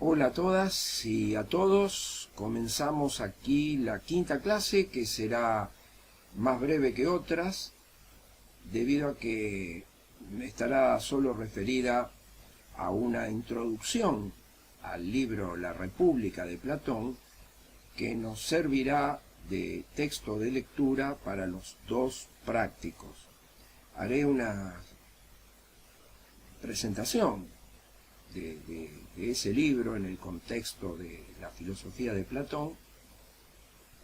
Hola a todas y a todos. Comenzamos aquí la quinta clase, que será más breve que otras, debido a que estará solo referida a una introducción al libro La República de Platón, que nos servirá de texto de lectura para los dos prácticos. Haré una presentación de ese libro en el contexto de la filosofía de Platón,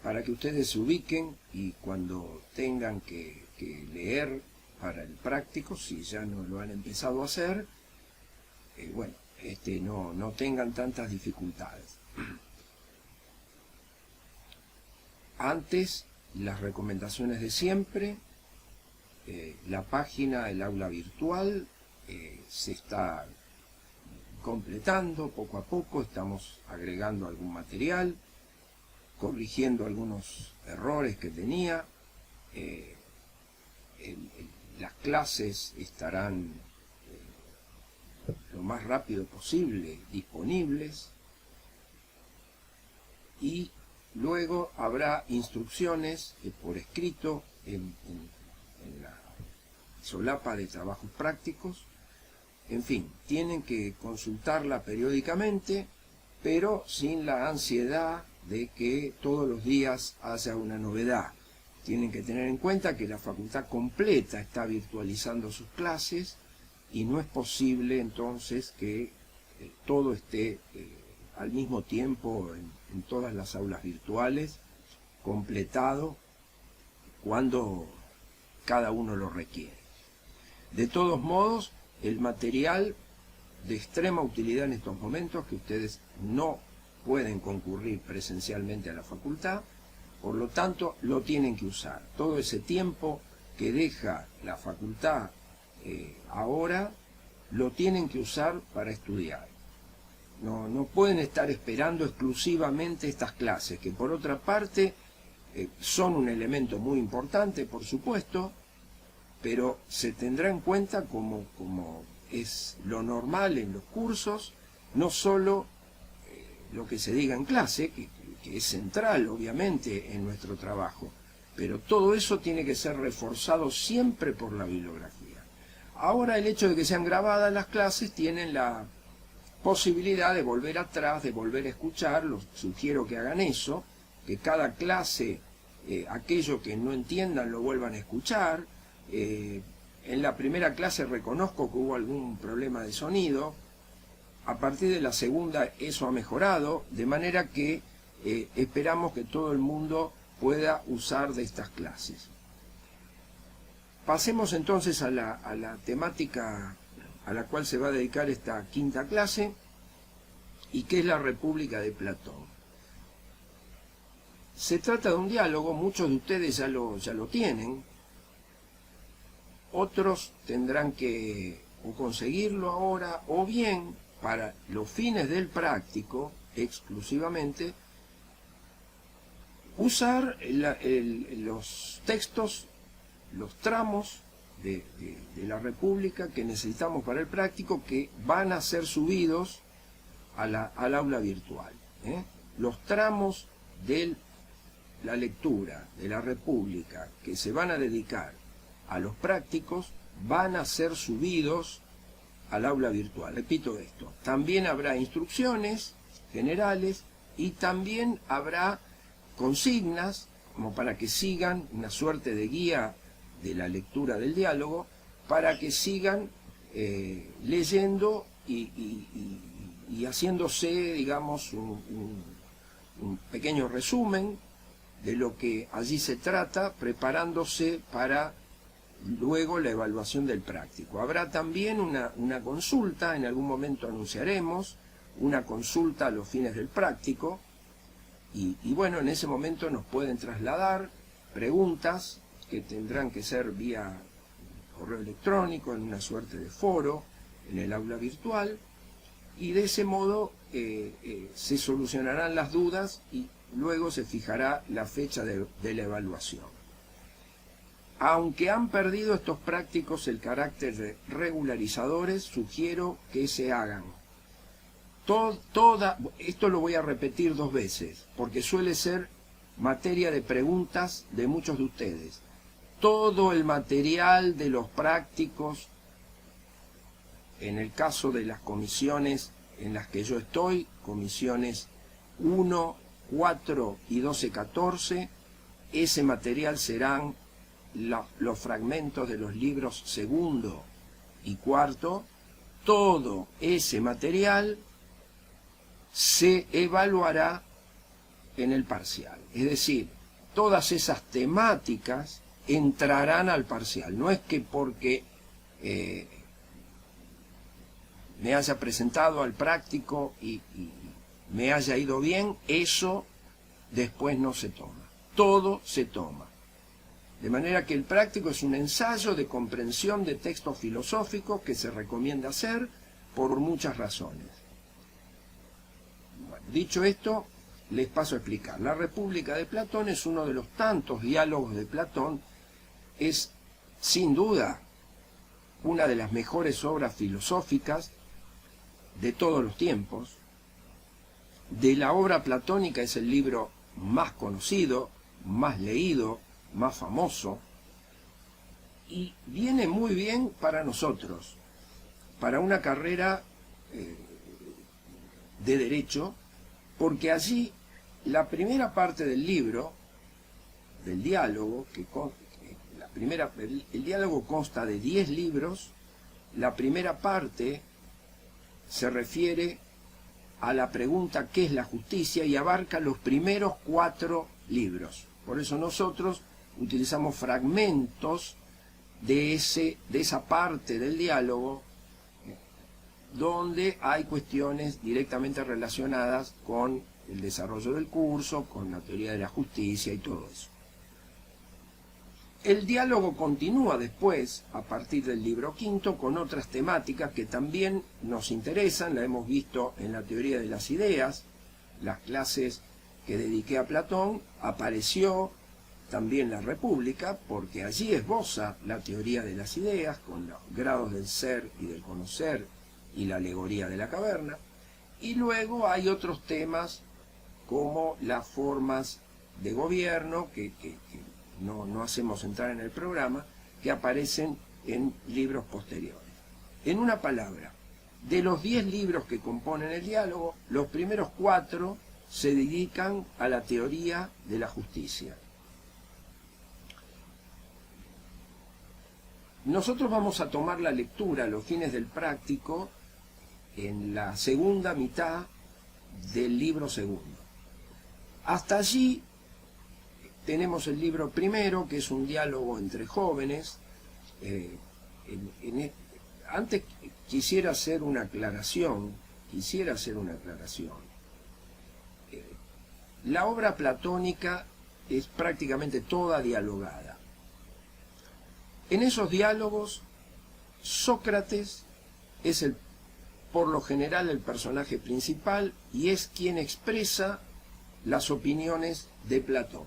para que ustedes se ubiquen y cuando tengan que leer para el práctico, si ya no lo han empezado a hacer, no tengan tantas dificultades. Antes, las recomendaciones de siempre. La página del aula virtual se está completando poco a poco, estamos agregando algún material, corrigiendo algunos errores que tenía. Las clases estarán lo más rápido posible disponibles, y luego habrá instrucciones por escrito en la solapa de trabajos prácticos. En fin, tienen que consultarla periódicamente, pero sin la ansiedad de que todos los días haya una novedad. Tienen que tener en cuenta que la facultad completa está virtualizando sus clases y no es posible entonces que todo esté al mismo tiempo en todas las aulas virtuales, completado cuando cada uno lo requiere. De todos modos, el material de extrema utilidad en estos momentos, que ustedes no pueden concurrir presencialmente a la facultad, por lo tanto lo tienen que usar. Todo ese tiempo que deja la facultad ahora, lo tienen que usar para estudiar. No pueden estar esperando exclusivamente estas clases, que por otra parte son un elemento muy importante, por supuesto, pero se tendrá en cuenta como es lo normal en los cursos, no solo lo que se diga en clase, que es central obviamente en nuestro trabajo, pero todo eso tiene que ser reforzado siempre por la bibliografía. Ahora, el hecho de que sean grabadas las clases, tienen la posibilidad de volver atrás, de volver a escuchar. Les sugiero que hagan eso, que cada clase, aquello que no entiendan lo vuelvan a escuchar. En la primera clase reconozco que hubo algún problema de sonido. A partir de la segunda eso ha mejorado, de manera que esperamos que todo el mundo pueda usar de estas clases. Pasemos entonces a la temática a la cual se va a dedicar esta quinta clase, y que es la República de Platón. Se trata de un diálogo, muchos de ustedes ya lo tienen, otros tendrán que o conseguirlo ahora, o bien, para los fines del práctico exclusivamente, usar los textos, los tramos de la República que necesitamos para el práctico, que van a ser subidos al aula virtual. Los tramos de la lectura de la República que se van a dedicar a los prácticos van a ser subidos al aula virtual. Repito esto, también habrá instrucciones generales y también habrá consignas como para que sigan, una suerte de guía de la lectura del diálogo, para que sigan leyendo y haciéndose, digamos, un pequeño resumen de lo que allí se trata, preparándose para luego la evaluación del práctico. Habrá también una consulta, en algún momento anunciaremos, una consulta a los fines del práctico, y bueno, en ese momento nos pueden trasladar preguntas que tendrán que ser vía correo electrónico, en una suerte de foro, en el aula virtual, y de ese modo se solucionarán las dudas y luego se fijará la fecha de la evaluación. Aunque han perdido estos prácticos el carácter de regularizadores, sugiero que se hagan. Esto lo voy a repetir 2 veces, porque suele ser materia de preguntas de muchos de ustedes. Todo el material de los prácticos, en el caso de las comisiones en las que yo estoy, comisiones 1, 4 y 12, 14, ese material serán los fragmentos de los libros segundo y cuarto. Todo ese material se evaluará en el parcial. Es decir, todas esas temáticas entrarán al parcial. No es que porque me haya presentado al práctico y me haya ido bien, eso después no se toma. Todo se toma. De manera que el práctico es un ensayo de comprensión de textos filosóficos que se recomienda hacer por muchas razones. Bueno, dicho esto, les paso a explicar. La República de Platón es uno de los tantos diálogos de Platón. Es, sin duda, una de las mejores obras filosóficas de todos los tiempos. De la obra platónica es el libro más conocido, más leído, más famoso, y viene muy bien para nosotros, para una carrera de derecho, porque allí la primera parte del libro, del diálogo, el diálogo consta de 10 libros. La primera parte se refiere a la pregunta ¿qué es la justicia? Y abarca los primeros 4 libros. Por eso nosotros utilizamos fragmentos de esa parte del diálogo donde hay cuestiones directamente relacionadas con el desarrollo del curso, con la teoría de la justicia y todo eso. El diálogo continúa después, a partir del libro quinto, con otras temáticas que también nos interesan. La hemos visto en la teoría de las ideas, las clases que dediqué a Platón. Apareció también la República, porque allí esboza la teoría de las ideas, con los grados del ser y del conocer y la alegoría de la caverna. Y luego hay otros temas como las formas de gobierno, que no hacemos entrar en el programa, que aparecen en libros posteriores. En una palabra, de los 10 libros que componen el diálogo, los primeros 4 se dedican a la teoría de la justicia. Nosotros vamos a tomar la lectura a los fines del práctico en la segunda mitad del libro segundo. Hasta allí tenemos el libro primero, que es un diálogo entre jóvenes. Antes quisiera hacer una aclaración. La obra platónica es prácticamente toda dialogada. En esos diálogos, Sócrates es por lo general el personaje principal y es quien expresa las opiniones de Platón.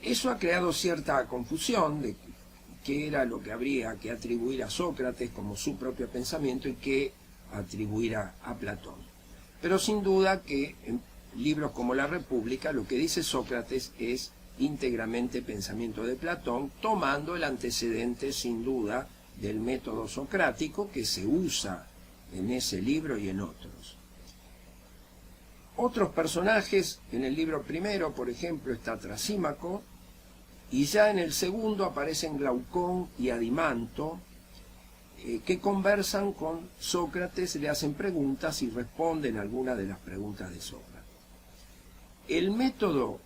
Eso ha creado cierta confusión de qué era lo que habría que atribuir a Sócrates como su propio pensamiento y qué atribuir a Platón. Pero sin duda que en libros como La República lo que dice Sócrates es íntegramente pensamiento de Platón, tomando el antecedente sin duda del método socrático que se usa en ese libro y en otros. Otros personajes, en el libro primero, por ejemplo, está Trasímaco, y ya en el segundo aparecen Glaucón y Adimanto, que conversan con Sócrates, le hacen preguntas y responden algunas de las preguntas de Sócrates. El método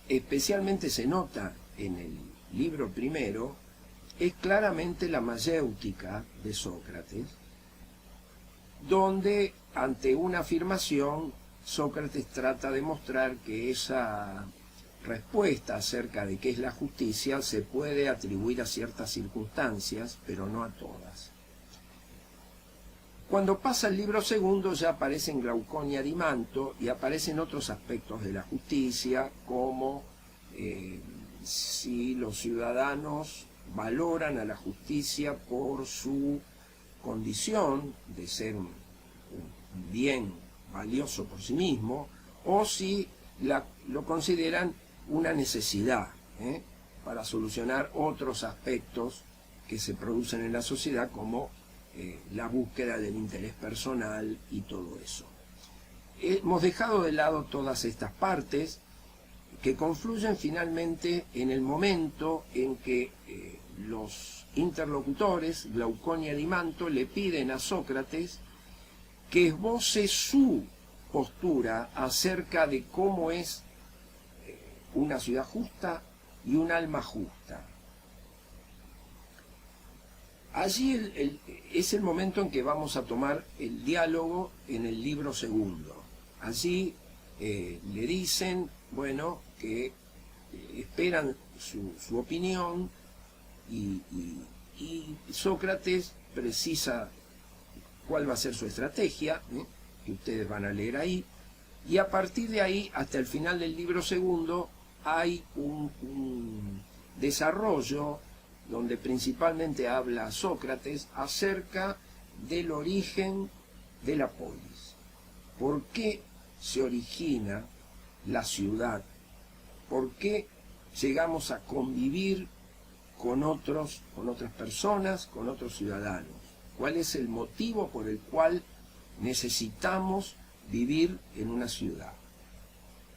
especialmente se nota en el libro primero, es claramente la mayéutica de Sócrates, donde ante una afirmación Sócrates trata de mostrar que esa respuesta acerca de qué es la justicia se puede atribuir a ciertas circunstancias, pero no a todas. Cuando pasa el libro segundo ya aparecen Glaucón y Adimanto y aparecen otros aspectos de la justicia, como si los ciudadanos valoran a la justicia por su condición de ser un bien valioso por sí mismo, o si lo consideran una necesidad para solucionar otros aspectos que se producen en la sociedad, como la búsqueda del interés personal y todo eso. Hemos dejado de lado todas estas partes que confluyen finalmente en el momento en que los interlocutores, Glaucón y Alimanto, le piden a Sócrates que esboce su postura acerca de cómo es una ciudad justa y un alma justa. Allí es el momento en que vamos a tomar el diálogo en el libro segundo. Allí le dicen, bueno, que esperan su opinión, y Sócrates precisa cuál va a ser su estrategia, que ustedes van a leer ahí, y a partir de ahí, hasta el final del libro segundo, hay un desarrollo donde principalmente habla Sócrates acerca del origen de la polis. ¿Por qué se origina la ciudad? ¿Por qué llegamos a convivir con otras personas, con otros ciudadanos? ¿Cuál es el motivo por el cual necesitamos vivir en una ciudad?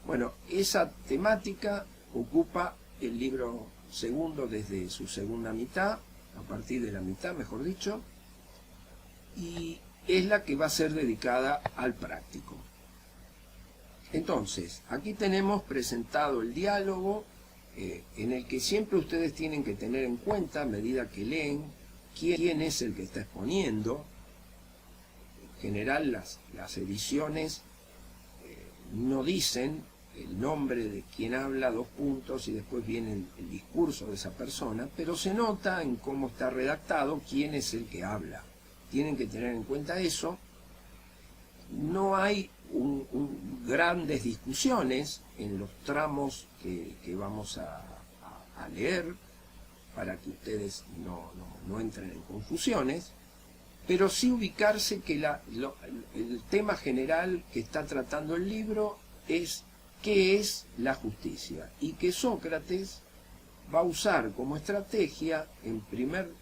Bueno, esa temática ocupa el libro segundo desde su segunda mitad, a partir de la mitad, mejor dicho, y es la que va a ser dedicada al práctico. Entonces, aquí tenemos presentado el diálogo, en el que siempre ustedes tienen que tener en cuenta, a medida que leen, quién es el que está exponiendo. En general, las ediciones no dicen el nombre de quien habla, 2 puntos, y después viene el discurso de esa persona, pero se nota en cómo está redactado quién es el que habla. Tienen que tener en cuenta eso. No hay grandes discusiones en los tramos que vamos a leer, para que ustedes no entren en confusiones, pero sí ubicarse que el tema general que está tratando el libro es qué es la justicia, y que Sócrates va a usar como estrategia,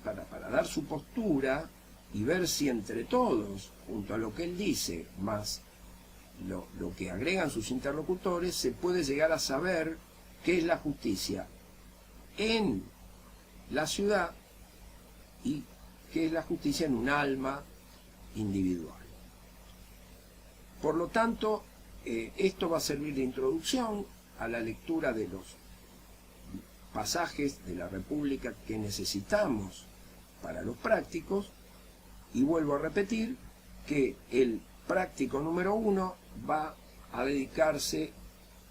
para dar su postura y ver si entre todos, junto a lo que él dice, más lo que agregan sus interlocutores, se puede llegar a saber qué es la justicia en la ciudad y qué es la justicia en un alma individual. Por lo tanto, esto va a servir de introducción a la lectura de los pasajes de la República que necesitamos para los prácticos, y vuelvo a repetir que el práctico número 1 va a dedicarse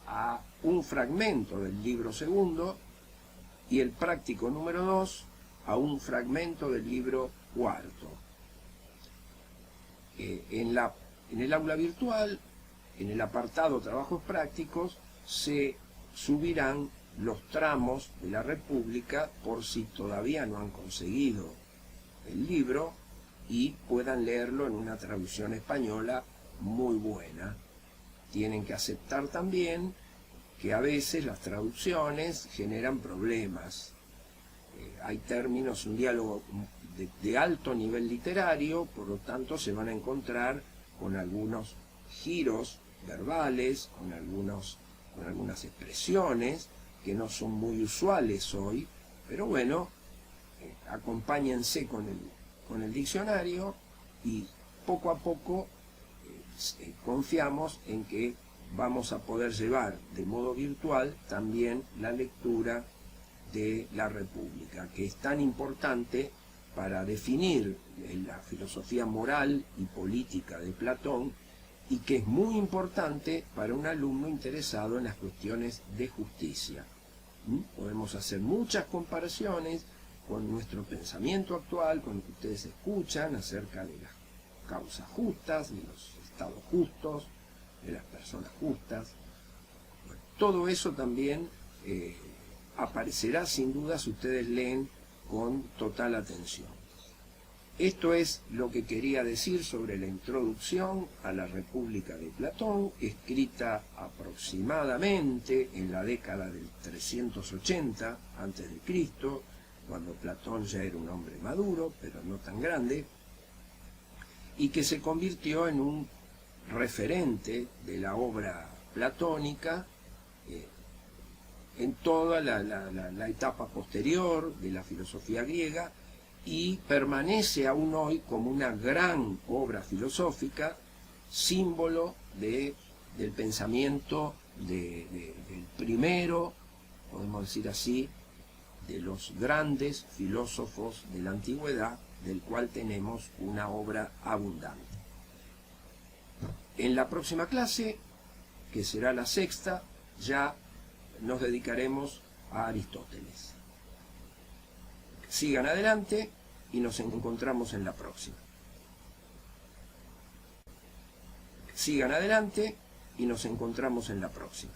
a un fragmento del libro segundo, y el práctico número 2 a un fragmento del libro cuarto. En el aula virtual, en el apartado Trabajos Prácticos, se subirán los tramos de la República por si todavía no han conseguido el libro y puedan leerlo en una traducción española muy buena. Tienen que aceptar también que a veces las traducciones generan problemas. Hay términos, un diálogo de alto nivel literario, por lo tanto se van a encontrar con algunos giros verbales, con algunas expresiones que no son muy usuales hoy, pero bueno, acompáñense con el diccionario, y poco a poco confiamos en que vamos a poder llevar de modo virtual también la lectura de la República, que es tan importante para definir la filosofía moral y política de Platón, y que es muy importante para un alumno interesado en las cuestiones de justicia. Podemos hacer muchas comparaciones con nuestro pensamiento actual, con lo que ustedes escuchan acerca de las causas justas, de los estados justos, de las personas justas. Bueno, todo eso también aparecerá sin duda si ustedes leen con total atención. Esto es lo que quería decir sobre la introducción a la República de Platón, escrita aproximadamente en la década del 380 a.C., cuando Platón ya era un hombre maduro, pero no tan grande, y que se convirtió en un referente de la obra platónica en toda la etapa posterior de la filosofía griega, y permanece aún hoy como una gran obra filosófica, símbolo del pensamiento del primero, podemos decir así, de los grandes filósofos de la antigüedad, del cual tenemos una obra abundante. En la próxima clase, que será la sexta, ya nos dedicaremos a Aristóteles. Sigan adelante y nos encontramos en la próxima. Sigan adelante y nos encontramos en la próxima.